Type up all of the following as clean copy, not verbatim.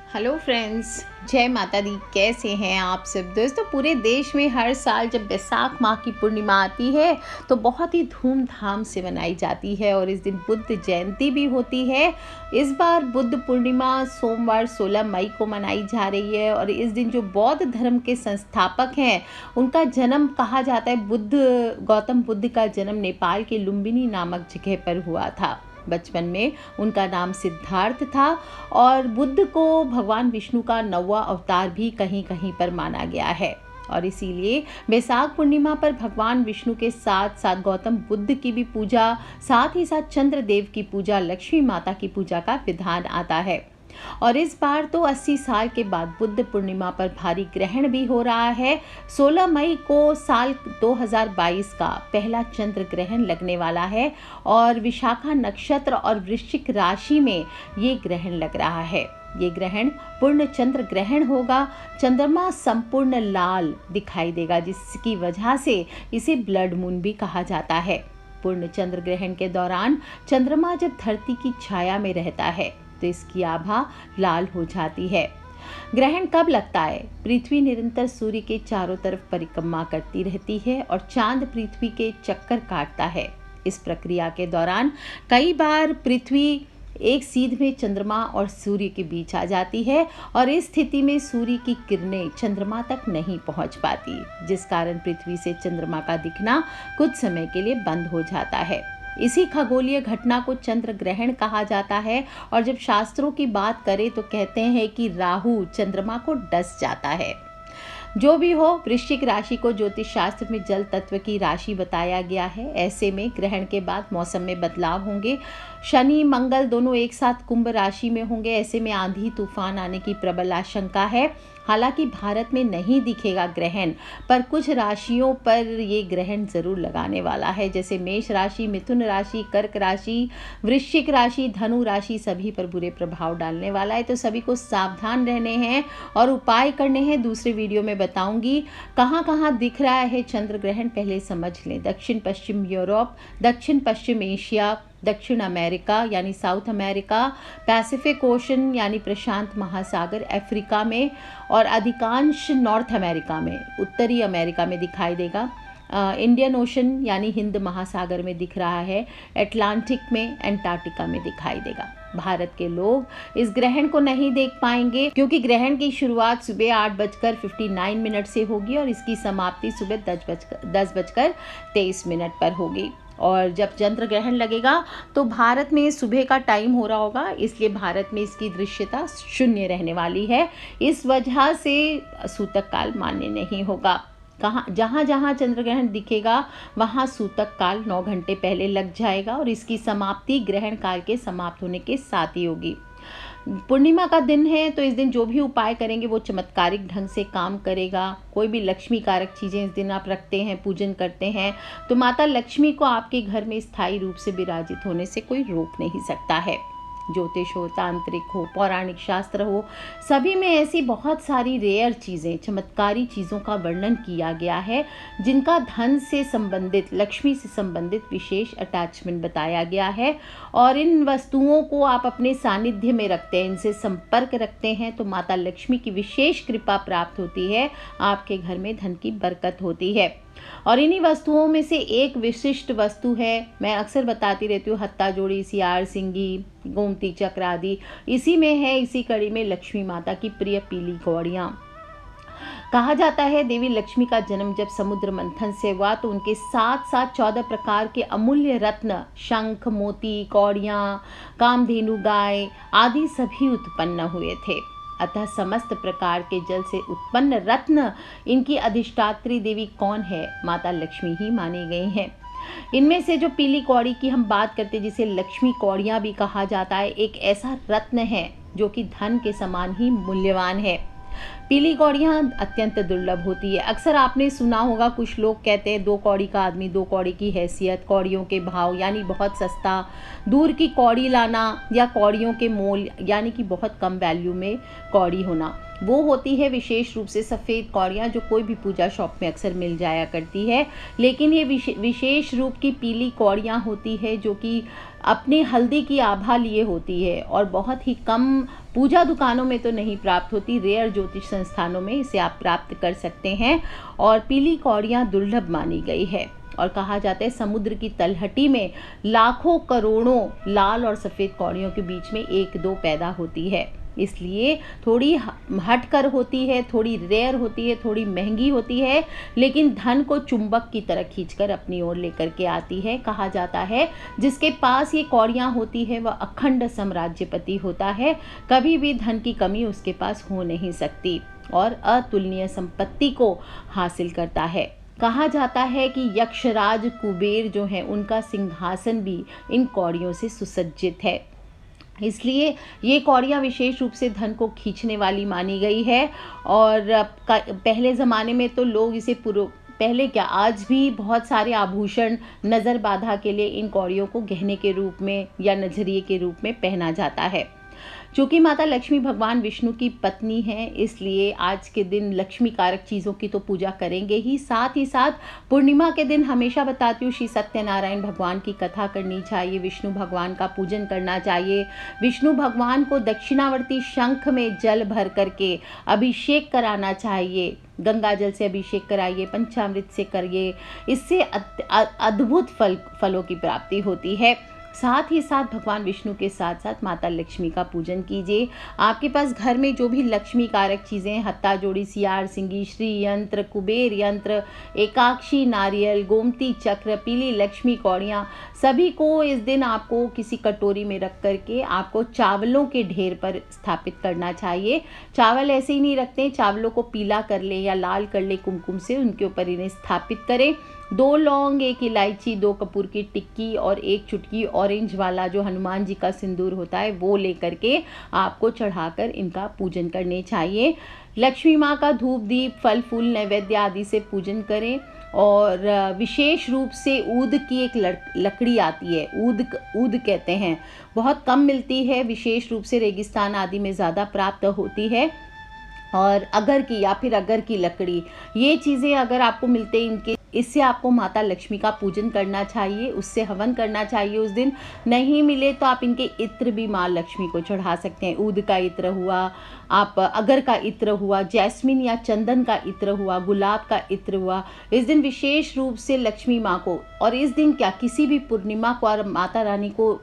Hello friends, जय माता दी। कैसे हैं आप सब दोस्तों। पूरे देश में हर साल जब बैसाख माह की पूर्णिमा आती है तो बहुत ही धूमधाम से मनाई जाती है और इस दिन बुद्ध जयंती भी होती है। इस बार बुद्ध पूर्णिमा सोमवार 16 मई को मनाई जा रही है और इस दिन जो बौद्ध धर्म के संस्थापक हैं उनका जन्म कहा जाता है। गौतम बुद्ध का जन्म नेपाल के लुम्बिनी नामक जगह पर हुआ था। बचपन में उनका नाम सिद्धार्थ था और बुद्ध को भगवान विष्णु का 9वां अवतार भी कहीं कहीं पर माना गया है और इसीलिए बैसाख पूर्णिमा पर भगवान विष्णु के साथ साथ गौतम बुद्ध की भी पूजा, साथ ही साथ चंद्रदेव की पूजा, लक्ष्मी माता की पूजा का विधान आता है। और इस बार तो 80 साल के बाद बुद्ध पूर्णिमा पर भारी ग्रहण भी हो रहा है। 16 मई को साल 2022 का पहला चंद्र ग्रहण लगने वाला है और विशाखा नक्षत्र और वृश्चिक राशि में ये ग्रहण लग रहा है। ये ग्रहण पूर्ण चंद्र ग्रहण होगा। चंद्रमा संपूर्ण लाल दिखाई देगा, जिसकी वजह से इसे ब्लड मून भी कहा जाता है। पूर्ण चंद्र ग्रहण के दौरान चंद्रमा जब धरती की छाया में रहता है तो इसकी आभा लाल हो जाती है। ग्रहण कब लगता है? पृथ्वी निरंतर सूर्य के चारों तरफ परिक्रमा करती रहती है और चांद पृथ्वी के चक्कर काटता है। इस प्रक्रिया के दौरान कई बार पृथ्वी एक सीध में चंद्रमा और सूर्य के बीच आ जाती है और इस स्थिति में सूर्य की किरणें चंद्रमा तक नहीं पहुंच पाती, जिस कारण पृथ्वी से चंद्रमा का दिखना कुछ समय के लिए बंद हो जाता है। इसी खगोलीय घटना को चंद्र ग्रहण कहा जाता है और जब शास्त्रों की बात करें तो कहते हैं कि राहु चंद्रमा को डस जाता है। जो भी हो, वृश्चिक राशि को ज्योतिष शास्त्र में जल तत्व की राशि बताया गया है। ऐसे में ग्रहण के बाद मौसम में बदलाव होंगे। शनि मंगल दोनों एक साथ कुंभ राशि में होंगे। ऐसे में आंधी तूफान आने की प्रबल आशंका है। हालांकि भारत में नहीं दिखेगा ग्रहण, पर कुछ राशियों पर ये ग्रहण जरूर लगाने वाला है, जैसे मेष राशि, मिथुन राशि, कर्क राशि, वृश्चिक राशि, धनु राशि, सभी पर बुरे प्रभाव डालने वाला है। तो सभी को सावधान रहने हैं और उपाय करने हैं। दूसरे वीडियो में बताऊंगी कहाँ कहाँ दिख रहा है चंद्र ग्रहण, पहले समझ लें। दक्षिण पश्चिम यूरोप, दक्षिण पश्चिम एशिया, दक्षिण अमेरिका यानी साउथ अमेरिका, पैसिफिक ओशन यानी प्रशांत महासागर, अफ्रीका में और अधिकांश नॉर्थ अमेरिका में, उत्तरी अमेरिका में दिखाई देगा। इंडियन ओशन यानी हिंद महासागर में दिख रहा है। अटलांटिक में, अंटार्कटिका में दिखाई देगा। भारत के लोग इस ग्रहण को नहीं देख पाएंगे क्योंकि ग्रहण की शुरुआत सुबह 8:59 से होगी और इसकी समाप्ति सुबह 10:23 पर होगी। और जब चंद्र ग्रहण लगेगा तो भारत में सुबह का टाइम हो रहा होगा, इसलिए भारत में इसकी दृश्यता शून्य रहने वाली है। इस वजह से सूतक काल मान्य नहीं होगा। जहाँ जहाँ चंद्र ग्रहण दिखेगा वहाँ सूतक काल 9 घंटे पहले लग जाएगा और इसकी समाप्ति ग्रहण काल के समाप्त होने के साथ ही होगी। पूर्णिमा का दिन है तो इस दिन जो भी उपाय करेंगे वो चमत्कारिक ढंग से काम करेगा। कोई भी लक्ष्मी कारक चीज़ें इस दिन आप रखते हैं, पूजन करते हैं, तो माता लक्ष्मी को आपके घर में स्थायी रूप से विराजित होने से कोई रोक नहीं सकता है। ज्योतिष हो, तांत्रिक हो, पौराणिक शास्त्र हो, सभी में ऐसी बहुत सारी रेयर चीज़ें, चमत्कारी चीज़ों का वर्णन किया गया है जिनका धन से संबंधित, लक्ष्मी से संबंधित विशेष अटैचमेंट बताया गया है। और इन वस्तुओं को आप अपने सानिध्य में रखते हैं, इनसे संपर्क रखते हैं तो माता लक्ष्मी की विशेष कृपा प्राप्त होती है, आपके घर में धन की बरकत होती है। और इन्हीं वस्तुओं में से एक विशिष्ट वस्तु है, मैं अक्सर बताती रहती हूँ, हत्ता जोड़ी, सियार सिंगी, गोमती चक्र आदि इसी में है। इसी कड़ी में लक्ष्मी माता की प्रिय पीली कौड़ियाँ। कहा जाता है देवी लक्ष्मी का जन्म जब समुद्र मंथन से हुआ तो उनके साथ साथ 14 प्रकार के अमूल्य रत्न, शंख, मोती, कौड़ियाँ, कामधेनु गाय आदि सभी उत्पन्न हुए थे। अतः समस्त प्रकार के जल से उत्पन्न रत्न, इनकी अधिष्ठात्री देवी कौन है? माता लक्ष्मी ही मानी गई हैं। इनमें से जो पीली कौड़ी की हम बात करते हैं, जिसे लक्ष्मी कौड़ियाँ भी कहा जाता है, एक ऐसा रत्न है जो कि धन के समान ही मूल्यवान है। पीली कौड़ियाँ अत्यंत दुर्लभ होती है। अक्सर आपने सुना होगा, कुछ लोग कहते हैं 2 कौड़ी का आदमी 2 कौड़ी की हैसियत, कौड़ियों के भाव यानी बहुत सस्ता, दूर की कौड़ी लाना, या कौड़ियों के मोल यानी कि बहुत कम वैल्यू में कौड़ी होना। वो होती है विशेष रूप से सफ़ेद कौड़ियाँ जो कोई भी पूजा शॉप में अक्सर मिल जाया करती है। लेकिन ये विशेष रूप की पीली कौड़ियाँ होती है जो कि अपनी हल्दी की आभा लिए होती है और बहुत ही कम पूजा दुकानों में तो नहीं प्राप्त होती, रेयर ज्योतिष संस्थानों में इसे आप प्राप्त कर सकते हैं। और पीली कौड़ियाँ दुर्लभ मानी गई है और कहा जाता है समुद्र की तलहटी में लाखों करोड़ों लाल और सफ़ेद कौड़ियों के बीच में एक दो पैदा होती है, इसलिए थोड़ी हटकर होती है, थोड़ी रेयर होती है, थोड़ी महंगी होती है, लेकिन धन को चुंबक की तरह खींचकर अपनी ओर लेकर के आती है। कहा जाता है जिसके पास ये कौड़ियाँ होती है वह अखंड साम्राज्यपति होता है, कभी भी धन की कमी उसके पास हो नहीं सकती और अतुलनीय संपत्ति को हासिल करता है। कहा जाता है कि यक्षराज कुबेर जो है उनका सिंहासन भी इन कौड़ियों से सुसज्जित है, इसलिए ये कौड़ियाँ विशेष रूप से धन को खींचने वाली मानी गई है। और पहले ज़माने में तो लोग इसे पहले क्या आज भी बहुत सारे आभूषण नज़र बाधा के लिए इन कौड़ियों को गहने के रूप में या नजरिए के रूप में पहना जाता है। चूँकि माता लक्ष्मी भगवान विष्णु की पत्नी हैं, इसलिए आज के दिन लक्ष्मी कारक चीज़ों की तो पूजा करेंगे ही साथ पूर्णिमा के दिन हमेशा बताती हूँ श्री सत्यनारायण भगवान की कथा करनी चाहिए, विष्णु भगवान का पूजन करना चाहिए। विष्णु भगवान को दक्षिणावर्ती शंख में जल भर करके अभिषेक कराना चाहिए, गंगा जल से अभिषेक कराइए, पंचामृत से करिए, इससे अद्भुत फलों की प्राप्ति होती है। साथ ही साथ भगवान विष्णु के साथ साथ माता लक्ष्मी का पूजन कीजिए। आपके पास घर में जो भी लक्ष्मी कारक चीज़ें, हत्ता जोड़ी, सियार सिंगी, श्री यंत्र, कुबेर यंत्र, एकाक्षी नारियल, गोमती चक्र, पीली लक्ष्मी कौड़ियाँ, सभी को इस दिन आपको किसी कटोरी में रख करके आपको चावलों के ढेर पर स्थापित करना चाहिए। चावल ऐसे ही नहीं रखते, चावलों को पीला कर लें या लाल कर लें कुमकुम से, उनके ऊपर इन्हें स्थापित करें। 2 लौंग, 1 इलायची, 2 कपूर की टिक्की और 1 चुटकी ऑरेंज वाला जो हनुमान जी का सिंदूर होता है वो लेकर के आपको चढ़ाकर इनका पूजन करने चाहिए। लक्ष्मी माँ का धूप दीप फल फूल नैवेद्य आदि से पूजन करें। और विशेष रूप से ऊद की एक लकड़ी आती है, ऊद कहते हैं, बहुत कम मिलती है, विशेष रूप से रेगिस्तान आदि में ज़्यादा प्राप्त होती है। और अगर की या फिर अगर की लकड़ी, ये चीज़ें अगर आपको मिलते हैं इनके, इससे आपको माता लक्ष्मी का पूजन करना चाहिए, उससे हवन करना चाहिए उस दिन। नहीं मिले तो आप इनके इत्र भी माँ लक्ष्मी को चढ़ा सकते हैं। ऊद का इत्र हुआ, आप अगर का इत्र हुआ, जैस्मिन या चंदन का इत्र हुआ, गुलाब का इत्र हुआ, इस दिन विशेष रूप से लक्ष्मी माँ को, और इस दिन क्या किसी भी पूर्णिमा को और माता रानी को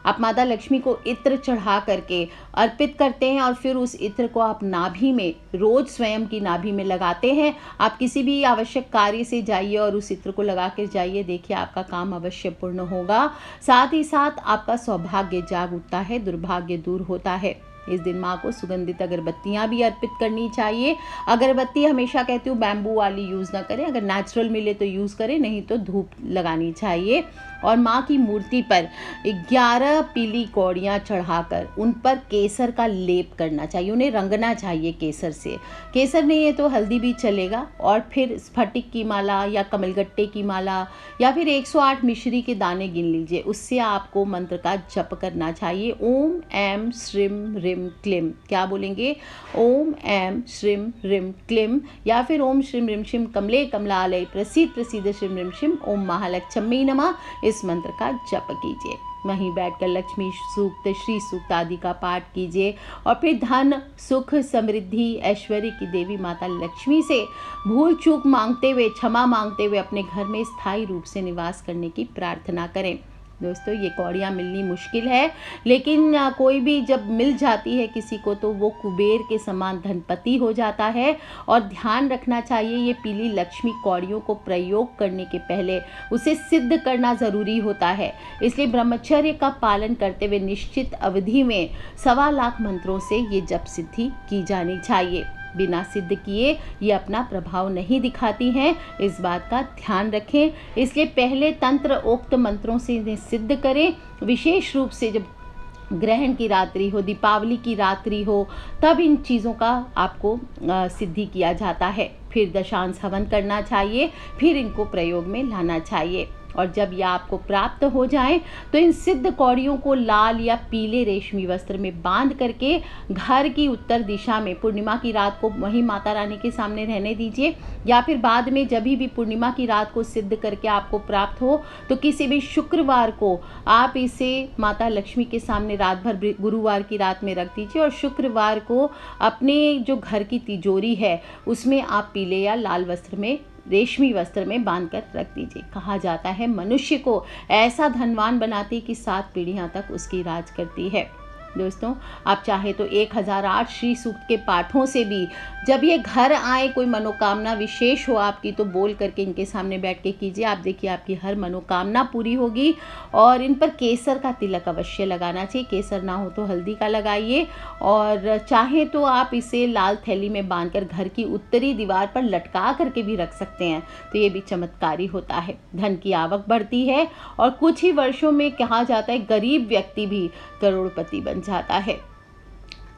आप माता लक्ष्मी को इत्र चढ़ा करके अर्पित करते हैं और फिर उस इत्र को आप नाभि में, रोज स्वयं की नाभि में लगाते हैं। आप किसी भी आवश्यक कार्य से जाइए और उस इत्र को लगा कर जाइए, देखिए आपका काम अवश्य पूर्ण होगा। साथ ही साथ आपका सौभाग्य जाग उठता है, दुर्भाग्य दूर होता है। इस दिन माँ को सुगंधित अगरबत्तियाँ भी अर्पित करनी चाहिए। अगरबत्ती हमेशा कहती हूँ बैम्बू वाली यूज़ ना करें, अगर नेचुरल मिले तो यूज़ करें, नहीं तो धूप लगानी चाहिए। और माँ की मूर्ति पर 11 पीली कौड़ियाँ चढ़ाकर उन पर केसर का लेप करना चाहिए, उन्हें रंगना चाहिए केसर से। केसर नहीं है तो हल्दी भी चलेगा। और फिर स्फटिक की माला या कमलगट्टे की माला या फिर 108 मिश्री के दाने गिन लीजिए, उससे आपको मंत्र का जप करना चाहिए। ओम ऐम श्रीम रिम क्लीम, क्या बोलेंगे? ओम ऐम श्रीम रिम क्लीम, या फिर ओम श्रीम रिम शिम कमले कमलालय प्रसीद प्रसीद श्रीम रिम शिम ओम महालक्ष्मी नमः, इस मंत्र का जप कीजिए। वहीं बैठकर लक्ष्मी सूक्त, श्री सूक्त आदि का पाठ कीजिए और फिर धन, सुख, समृद्धि, ऐश्वर्य की देवी माता लक्ष्मी से भूल चूक मांगते हुए, क्षमा मांगते हुए अपने घर में स्थायी रूप से निवास करने की प्रार्थना करें। दोस्तों, ये कौड़ियाँ मिलनी मुश्किल है, लेकिन कोई भी जब मिल जाती है किसी को तो वो कुबेर के समान धनपति हो जाता है। और ध्यान रखना चाहिए, ये पीली लक्ष्मी कौड़ियों को प्रयोग करने के पहले उसे सिद्ध करना ज़रूरी होता है। इसलिए ब्रह्मचर्य का पालन करते हुए निश्चित अवधि में 1.25 लाख मंत्रों से ये जप सिद्धि की जानी चाहिए। बिना सिद्ध किए ये अपना प्रभाव नहीं दिखाती हैं, इस बात का ध्यान रखें। इसलिए पहले तंत्र उक्त मंत्रों से इन्हें सिद्ध करें। विशेष रूप से जब ग्रहण की रात्रि हो, दीपावली की रात्रि हो, तब इन चीज़ों का आपको सिद्धि किया जाता है। फिर दशांश हवन करना चाहिए, फिर इनको प्रयोग में लाना चाहिए। और जब यह आपको प्राप्त हो जाए तो इन सिद्ध कौड़ियों को लाल या पीले रेशमी वस्त्र में बांध करके घर की उत्तर दिशा में पूर्णिमा की रात को वहीं माता रानी के सामने रहने दीजिए, या फिर बाद में जब भी पूर्णिमा की रात को सिद्ध करके आपको प्राप्त हो तो किसी भी शुक्रवार को आप इसे माता लक्ष्मी के सामने रात भर गुरुवार की रात में रख दीजिए, और शुक्रवार को अपने जो घर की तिजोरी है उसमें आप पीले या लाल वस्त्र में, रेशमी वस्त्र में बांध कर रख दीजिए। कहा जाता है मनुष्य को ऐसा धनवान बनाती कि 7 पीढ़ियां तक उसकी राज करती है। दोस्तों, आप चाहे तो 1008 श्री सूक्त के पाठों से भी जब ये घर आए, कोई मनोकामना विशेष हो आपकी, तो बोल करके इनके सामने बैठ के कीजिए। आप देखिए आपकी हर मनोकामना पूरी होगी। और इन पर केसर का तिलक अवश्य लगाना चाहिए, केसर ना हो तो हल्दी का लगाइए। और चाहे तो आप इसे लाल थैली में बांधकर घर की उत्तरी दीवार पर लटका करके भी रख सकते हैं, तो ये भी चमत्कारी होता है। धन की आवक बढ़ती है और कुछ ही वर्षों में कहा जाता है गरीब व्यक्ति भी करोड़पति बन जाता है।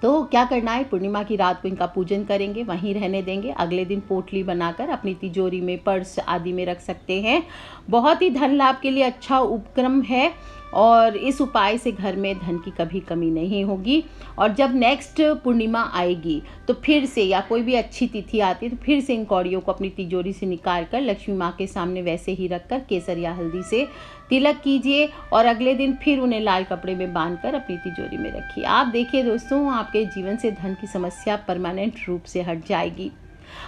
तो क्या करना है, पूर्णिमा की रात को इनका पूजन करेंगे, वहीं रहने देंगे। अगले दिन पोटली बनाकर अपनी तिजोरी में, पर्स आदि में रख सकते हैं। बहुत ही धन लाभ के लिए अच्छा उपक्रम है और इस उपाय से घर में धन की कभी कमी नहीं होगी। और जब नेक्स्ट पूर्णिमा आएगी तो फिर से, या कोई भी अच्छी तिथि आती है तो फिर से इन कौड़ियों को अपनी तिजोरी से निकाल कर लक्ष्मी माँ के सामने वैसे ही रखकर केसर या हल्दी से तिलक कीजिए, और अगले दिन फिर उन्हें लाल कपड़े में बांधकर अपनी तिजोरी में रखिए। आप देखिए दोस्तों, आपके जीवन से धन की समस्या परमानेंट रूप से हट जाएगी।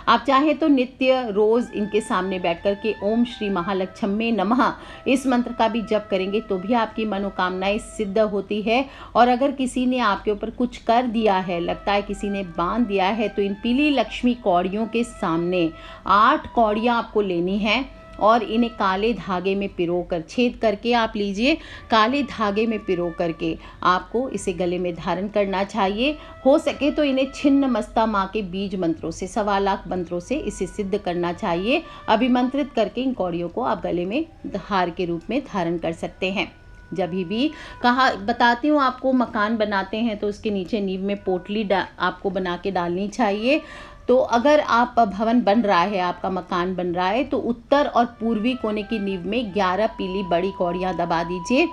आप चाहें तो नित्य रोज इनके सामने बैठकर के ओम श्री महालक्ष्मी नमः इस मंत्र का भी जप करेंगे तो भी आपकी मनोकामनाएं सिद्ध होती है। और अगर किसी ने आपके ऊपर कुछ कर दिया है, लगता है किसी ने बांध दिया है, तो इन पीली लक्ष्मी कौड़ियों के सामने 8 कौड़ियां आपको लेनी है और इन्हें काले धागे में पिरोकर, छेद करके आप लीजिए, काले धागे में पिरो करके आपको इसे गले में धारण करना चाहिए। हो सके तो इन्हें छिन्न मस्ता माँ के बीज मंत्रों से, 1.25 लाख मंत्रों से इसे सिद्ध करना चाहिए। अभिमंत्रित करके इन कौड़ियों को आप गले में हार के रूप में धारण कर सकते हैं। जब भी कहा बताती हूँ आपको, मकान बनाते हैं तो उसके नीचे नींव में पोटली आपको बना के डालनी चाहिए। तो अगर आप भवन बन रहा है, आपका मकान बन रहा है, तो उत्तर और पूर्वी कोने की नींव में 11 पीली बड़ी कौड़ियाँ दबा दीजिए।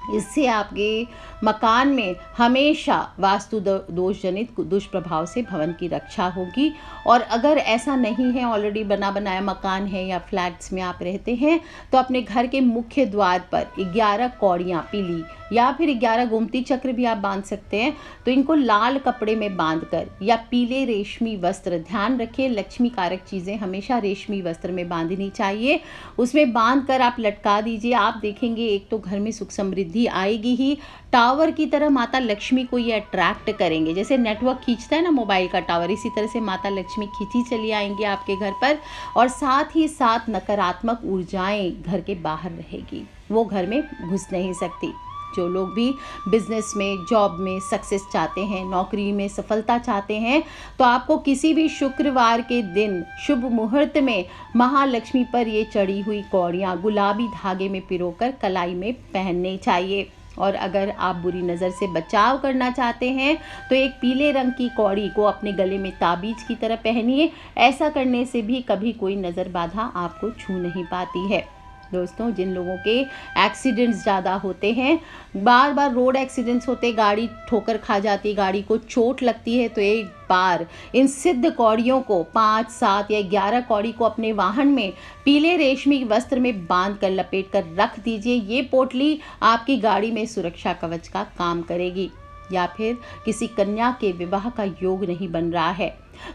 इससे आपके मकान में हमेशा वास्तु दोष जनित दुष्प्रभाव से भवन की रक्षा होगी। और अगर ऐसा नहीं है, ऑलरेडी बना बनाया मकान है या फ्लैट्स में आप रहते हैं, तो अपने घर के मुख्य द्वार पर 11 कौड़ियाँ पीली या फिर 11 गोमती चक्र भी आप बांध सकते हैं। तो इनको लाल कपड़े में बांधकर या पीले रेशमी वस्त्र, ध्यान रखिए लक्ष्मी कारक चीज़ें हमेशा रेशमी वस्त्र में बांधनी चाहिए, उसमें बांध कर आप लटका दीजिए। आप देखेंगे एक तो घर में सुख समृद्धि आएगी ही, टावर की तरह माता लक्ष्मी को ये अट्रैक्ट करेंगे। जैसे नेटवर्क खींचता है ना मोबाइल का टावर, इसी तरह से माता लक्ष्मी खींची चली आएंगी आपके घर पर। और साथ ही साथ नकारात्मक ऊर्जाएं घर के बाहर रहेगी, वो घर में घुस नहीं सकती। जो लोग भी बिजनेस में, जॉब में सक्सेस चाहते हैं, नौकरी में सफलता चाहते हैं, तो आपको किसी भी शुक्रवार के दिन शुभ मुहूर्त में महालक्ष्मी पर ये चढ़ी हुई कौड़ियाँ गुलाबी धागे में पिरोकर कलाई में पहननी चाहिए। और अगर आप बुरी नज़र से बचाव करना चाहते हैं तो एक पीले रंग की कौड़ी को अपने गले में ताबीज की तरह पहनिए। ऐसा करने से भी कभी कोई नज़र बाधा आपको छू नहीं पाती है। दोस्तों, जिन लोगों के एक्सीडेंट्स ज़्यादा होते हैं, बार बार रोड एक्सीडेंट्स होते, गाड़ी ठोकर खा जाती, गाड़ी को चोट लगती है, तो एक बार इन सिद्ध कौड़ियों को 5, 7 या 11 कौड़ी को अपने वाहन में पीले रेशमी वस्त्र में बांध कर लपेट कर रख दीजिए। ये पोटली आपकी गाड़ी में सुरक्षा कवच का काम करेगी। या फिर किसी कन्या के विवाह का योग नहीं बन रहा है,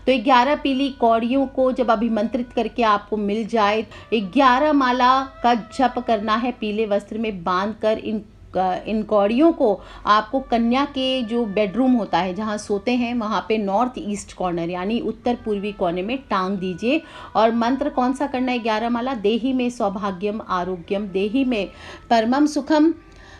तो 11 पीली कौड़ियों को जब अभिमंत्रित करके आपको मिल जाए, 11 माला का जप करना है पीले वस्त्र में बांध कर। इन कौड़ियों को आपको कन्या के जो बेडरूम होता है, जहाँ सोते हैं, वहाँ पे नॉर्थ ईस्ट कॉर्नर यानी उत्तर पूर्वी कोने में टांग दीजिए। और मंत्र कौन सा करना है? 11 माला। देहि में सौभाग्यम आरोग्यम, देहि में परमम सुखम,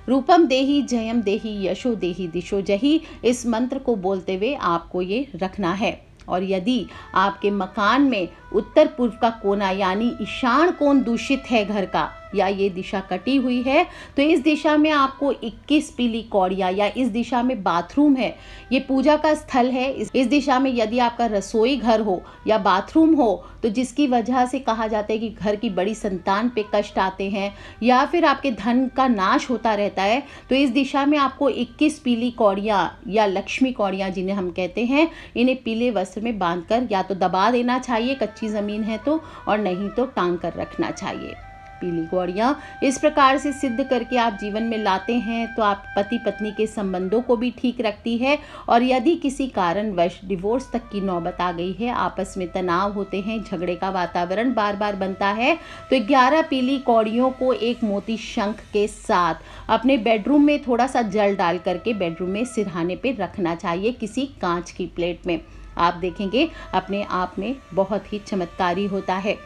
रूपम देहि, जयम देहि, यशो देहि, दिशो जहि। इस मंत्र को बोलते हुए आपको ये रखना है। और यदि आपके मकान में उत्तर पूर्व का कोना यानी ईशान कोण दूषित है घर का, या ये दिशा कटी हुई है, तो इस दिशा में आपको 21 पीली कौड़ियाँ, या इस दिशा में बाथरूम है, ये पूजा का स्थल है, इस दिशा में यदि आपका रसोई घर हो या बाथरूम हो, तो जिसकी वजह से कहा जाता है कि घर की बड़ी संतान पे कष्ट आते हैं या फिर आपके धन का नाश होता रहता है, तो इस दिशा में आपको 21 पीली कौड़ियाँ या लक्ष्मी कौड़ियाँ जिन्हें हम कहते हैं, इन्हें पीले वस्त्र में बांधकर या तो दबा देना चाहिए कच्ची ज़मीन है तो, और नहीं तो टांग कर रखना चाहिए। पीली कौड़ियाँ इस प्रकार से सिद्ध करके आप जीवन में लाते हैं तो आप पति पत्नी के संबंधों को भी ठीक रखती है, और यदि किसी कारणवश डिवोर्स तक की नौबत आ गई है, आपस में तनाव होते हैं, झगड़े का वातावरण बार बार बनता है, तो 11 पीली कौड़ियों को एक मोती शंख के साथ अपने बेडरूम में थोड़ा सा जल डाल करके बेडरूम में सिरहाने पे रखना चाहिए किसी कांच की प्लेट में। आप देखेंगे अपने आप में बहुत ही चमत्कारी होता है।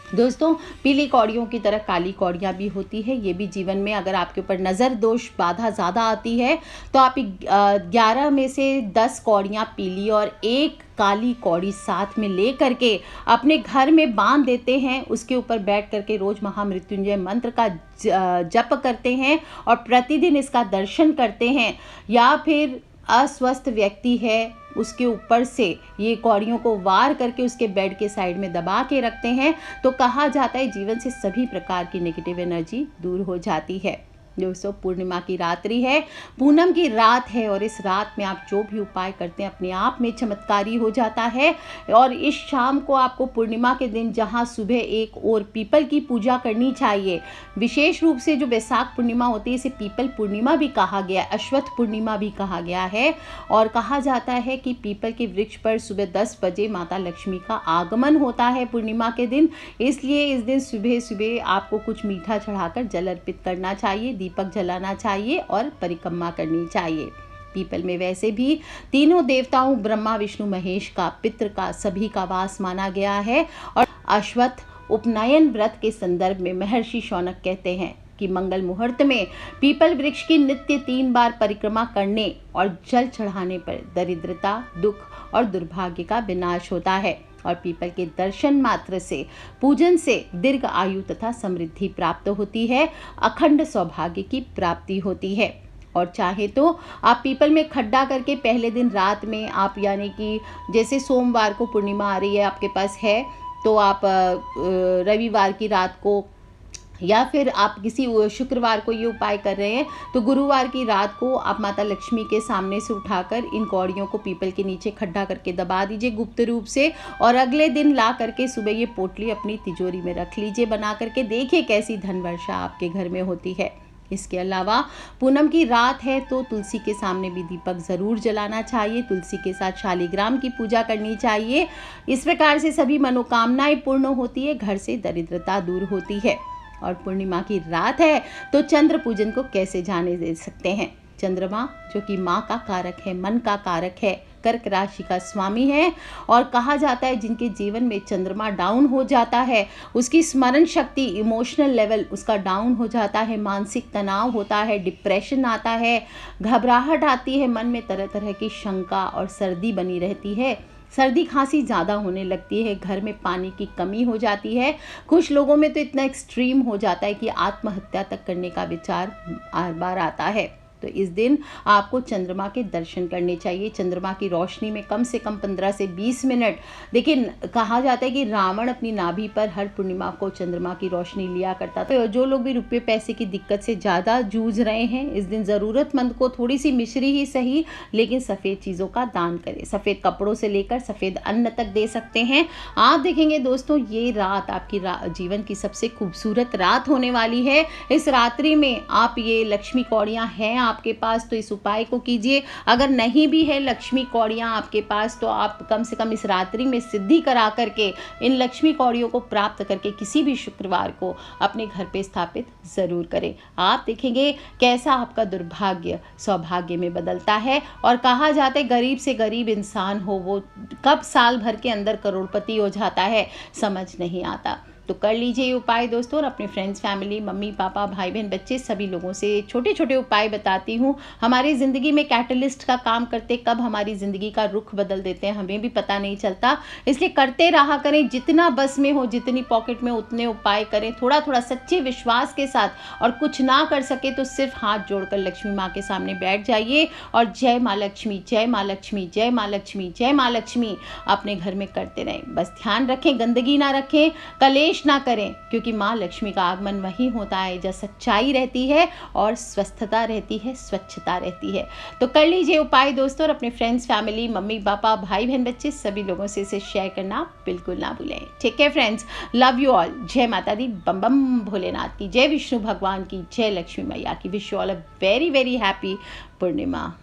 दोस्तों, पीली कौड़ियों की तरह काली कौड़ियाँ भी होती है। ये भी जीवन में अगर आपके ऊपर नज़र दोष बाधा ज़्यादा आती है तो आप 11 में से 10 कौड़ियाँ पीली और एक काली कौड़ी साथ में ले करके अपने घर में बांध देते हैं। उसके ऊपर बैठ करके रोज़ महामृत्युंजय मंत्र का जप करते हैं और प्रतिदिन इसका दर्शन करते हैं, या फिर अस्वस्थ व्यक्ति है उसके ऊपर से ये कौड़ियों को वार करके उसके बेड के साइड में दबा के रखते हैं, तो कहा जाता है जीवन से सभी प्रकार की नेगेटिव एनर्जी दूर हो जाती है। दोस्तों, पूर्णिमा की रात्रि है, पूनम की रात है, और इस रात में आप जो भी उपाय करते हैं अपने आप में चमत्कारी हो जाता है। और इस शाम को आपको पूर्णिमा के दिन जहां सुबह एक और पीपल की पूजा करनी चाहिए, विशेष रूप से जो वैशाख पूर्णिमा होती है इसे पीपल पूर्णिमा भी कहा गया है, अश्वत्थ पूर्णिमा भी कहा गया है, और कहा जाता है कि पीपल के वृक्ष पर सुबह 10 बजे माता लक्ष्मी का आगमन होता है पूर्णिमा के दिन, इसलिए इस दिन सुबह सुबह आपको कुछ मीठा चढ़ाकर जल अर्पित करना चाहिए, दीपक जलाना चाहिए और परिक्रमा करनी चाहिए। पीपल में वैसे भी तीनों देवताओं ब्रह्मा विष्णु महेश का, पितृ का, सभी का वास माना गया है। और अश्वत्थ उपनयन व्रत के संदर्भ में महर्षि शौनक कहते हैं कि मंगल मुहूर्त में पीपल वृक्ष की नित्य 3 बार परिक्रमा करने और जल चढ़ाने पर दरिद्रता, दुख और दुर्भाग्य का विनाश होता है, और पीपल के दर्शन मात्र से, पूजन से दीर्घ आयु तथा समृद्धि प्राप्त होती है, अखंड सौभाग्य की प्राप्ति होती है। और चाहे तो आप पीपल में खड्डा करके पहले दिन रात में आप, यानी कि जैसे सोमवार को पूर्णिमा आ रही है आपके पास है, तो आप रविवार की रात को या फिर आप किसी शुक्रवार को ये उपाय कर रहे हैं तो गुरुवार की रात को आप माता लक्ष्मी के सामने से उठाकर इन कौड़ियों को पीपल के नीचे खड्डा करके दबा दीजिए गुप्त रूप से, और अगले दिन ला करके सुबह ये पोटली अपनी तिजोरी में रख लीजिए बना करके। देखिए कैसी धन वर्षा आपके घर में होती है। इसके अलावा पूनम की रात है तो तुलसी के सामने भी दीपक ज़रूर जलाना चाहिए, तुलसी के साथ शालिग्राम की पूजा करनी चाहिए। इस प्रकार से सभी मनोकामनाएं पूर्ण होती है, घर से दरिद्रता दूर होती है। और पूर्णिमा की रात है तो चंद्र पूजन को कैसे जाने दे सकते हैं। चंद्रमा जो कि माँ का कारक है, मन का कारक है, कर्क राशि का स्वामी है, और कहा जाता है जिनके जीवन में चंद्रमा डाउन हो जाता है उसकी स्मरण शक्ति, इमोशनल लेवल उसका डाउन हो जाता है, मानसिक तनाव होता है, डिप्रेशन आता है, घबराहट आती है, मन में तरह तरह की शंका और सर्दी बनी रहती है, सर्दी खांसी ज़्यादा होने लगती है, घर में पानी की कमी हो जाती है, कुछ लोगों में तो इतना एक्सट्रीम हो जाता है कि आत्महत्या तक करने का विचार बार बार आता है। तो इस दिन आपको चंद्रमा के दर्शन करने चाहिए। चंद्रमा की रोशनी में कम से कम 15 से 20 मिनट। देखिए, कहा जाता है कि रावण अपनी नाभि पर हर पूर्णिमा को चंद्रमा की रोशनी लिया करता था। तो जो लोग भी रुपये पैसे की दिक्कत से ज़्यादा जूझ रहे हैं, इस दिन ज़रूरतमंद को थोड़ी सी मिश्री ही सही लेकिन सफ़ेद चीज़ों का दान करें। सफ़ेद कपड़ों से लेकर सफ़ेद अन्न तक दे सकते हैं। आप देखेंगे दोस्तों, ये रात आपकी जीवन की सबसे खूबसूरत रात होने वाली है। इस रात्रि में आप ये लक्ष्मी कौड़ियाँ हैं आपके पास तो इस उपाय को कीजिए। अगर नहीं भी है लक्ष्मी कौड़ियाँ आपके पास तो आप कम से कम इस रात्रि में सिद्धि करा करके इन लक्ष्मी कौड़ियों को प्राप्त करके किसी भी शुक्रवार को अपने घर पे स्थापित ज़रूर करें। आप देखेंगे कैसा आपका दुर्भाग्य सौभाग्य में बदलता है। और कहा जाता है गरीब से गरीब इंसान हो वो कब साल भर के अंदर करोड़पति हो जाता है समझ नहीं आता। तो कर लीजिए ये उपाय दोस्तों, और अपने फ्रेंड्स, फैमिली, मम्मी पापा, भाई बहन, बच्चे सभी लोगों से छोटे छोटे उपाय बताती हूँ। हमारी ज़िंदगी में कैटलिस्ट का काम करते, कब हमारी ज़िंदगी का रुख बदल देते हैं हमें भी पता नहीं चलता। इसलिए करते रहा करें, जितना बस में हो, जितनी पॉकेट में, उतने उपाय करें, थोड़ा थोड़ा सच्चे विश्वास के साथ। और कुछ ना कर सके तो सिर्फ हाथ जोड़कर लक्ष्मी माँ के सामने बैठ जाइए और जय माँ लक्ष्मी, जय माँ लक्ष्मी, जय माँ लक्ष्मी, जय माँ लक्ष्मी अपने घर में करते रहें। बस ध्यान रखें, गंदगी ना रखें, कलेश ना करें, क्योंकि माँ लक्ष्मी का आगमन वही होता है जहाँ सच्चाई रहती है और स्वस्थता रहती है, स्वच्छता रहती है। तो कर लीजिए उपाय दोस्तों, और अपने फ्रेंड्स, फैमिली, मम्मी पापा, भाई बहन, बच्चे सभी लोगों से इसे शेयर करना बिल्कुल ना भूलें। ठीक है फ्रेंड्स, लव यू ऑल। जय माता दी, बम बम भोलेनाथ की जय, विष्णु भगवान की जय, लक्ष्मी मैया की। Wish you all a very very happy Purnima.